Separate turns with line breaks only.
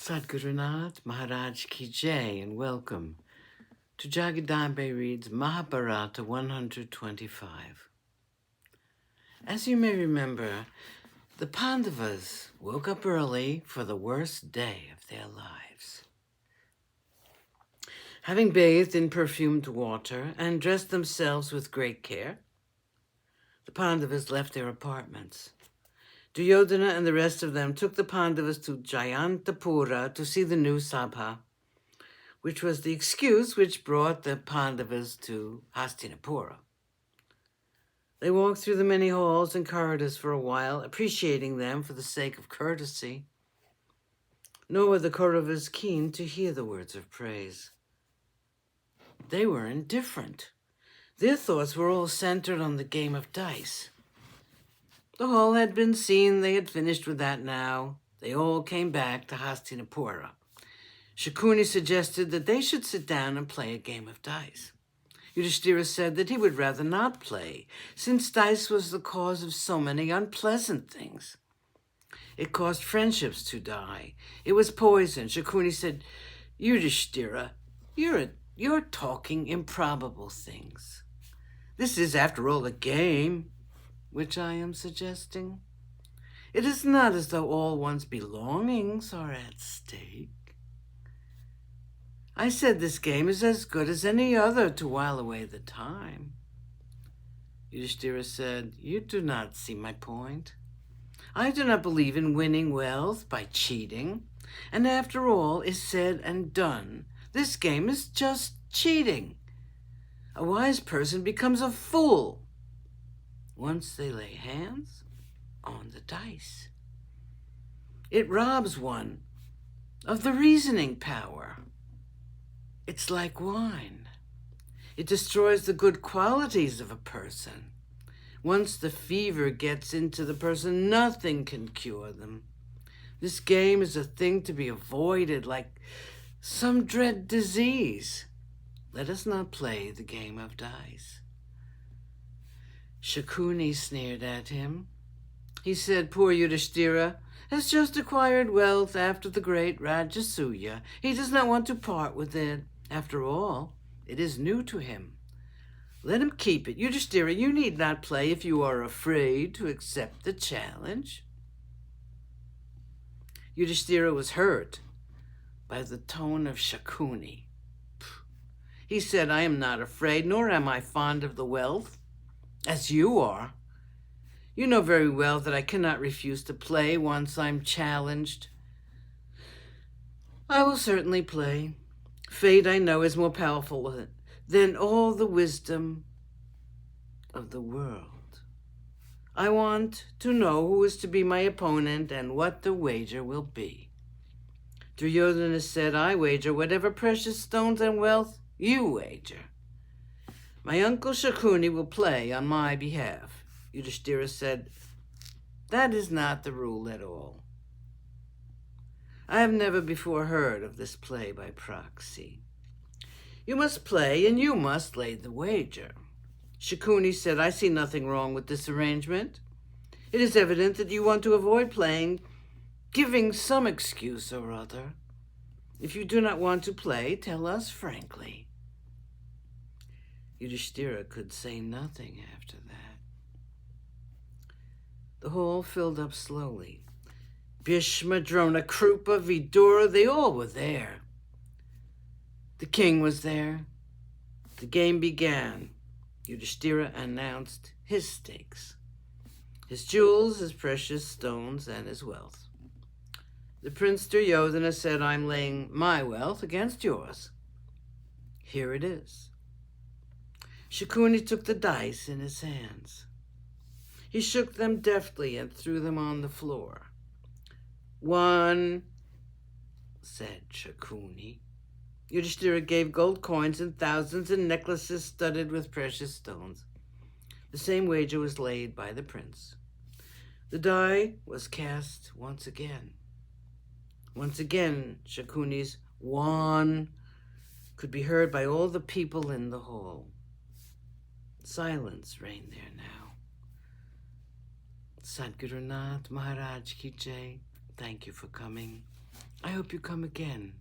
Sadgurunath Maharaj Ki Jai, and welcome to JagadambeReadsMahabharata 125. As you may remember, the Pandavas woke up early for the worst day of their lives. Having bathed in perfumed water and dressed themselves with great care, the Pandavas left their apartments. Duryodhana and the rest of them took the Pandavas to Jayantapura to see the new Sabha, which was the excuse which brought the Pandavas to Hastinapura. They walked through the many halls and corridors for a while, appreciating them for the sake of courtesy. Nor were the Kauravas keen to hear the words of praise. They were indifferent. Their thoughts were all centered on the game of dice. The hall had been seen, they had finished with that now. They all came back to Hastinapura. Shakuni suggested that they should sit down and play a game of dice. Yudhishthira said that he would rather not play, since dice was the cause of so many unpleasant things. It caused friendships to die. It was poison. Shakuni said, Yudhishthira, you're talking improbable things. This is, after all, a game, which I am suggesting. It is not as though all one's belongings are at stake. I said this game is as good as any other to while away the time. Yudhishthira said, you do not see my point. I do not believe in winning wealth by cheating. And after all is said and done, this game is just cheating. A wise person becomes a fool once they lay hands on the dice. It robs one of the reasoning power. It's like wine. It destroys the good qualities of a person. Once the fever gets into the person, nothing can cure them. This game is a thing to be avoided like some dread disease. Let us not play the game of dice. Shakuni sneered at him. He said, poor Yudhishthira has just acquired wealth after the great Rajasuya. He does not want to part with it. After all, it is new to him. Let him keep it. Yudhishthira, you need not play if you are afraid to accept the challenge. Yudhishthira was hurt by the tone of Shakuni. He said, I am not afraid, nor am I fond of the wealth, as you are. You know very well that I cannot refuse to play once I'm challenged. I will certainly play. Fate, I know, is more powerful than all the wisdom of the world. I want to know who is to be my opponent and what the wager will be. Duryodhana said, I wager whatever precious stones and wealth you wager. My uncle Shakuni will play on my behalf. Yudhishthira said, that is not the rule at all. I have never before heard of this play by proxy. You must play and you must lay the wager. Shakuni said, I see nothing wrong with this arrangement. It is evident that you want to avoid playing, giving some excuse or other. If you do not want to play, tell us frankly. Yudhishthira could say nothing after that. The hall filled up slowly. Bhishma, Drona, Krupa, Vidura, they all were there. The king was there. The game began. Yudhishthira announced his stakes, his jewels, his precious stones, and his wealth. The prince Duryodhana said, I'm laying my wealth against yours. Here it is. Shakuni took the dice in his hands. He shook them deftly and threw them on the floor. 1, said Shakuni. Yudhishthira gave gold coins and thousands and necklaces studded with precious stones. The same wager was laid by the prince. The die was cast once again. Once again, Shakuni's 1 could be heard by all the people in the hall. Silence reigned there now. Sadgurunath Maharaj Ki Jai. Thank you for coming. I hope you come again.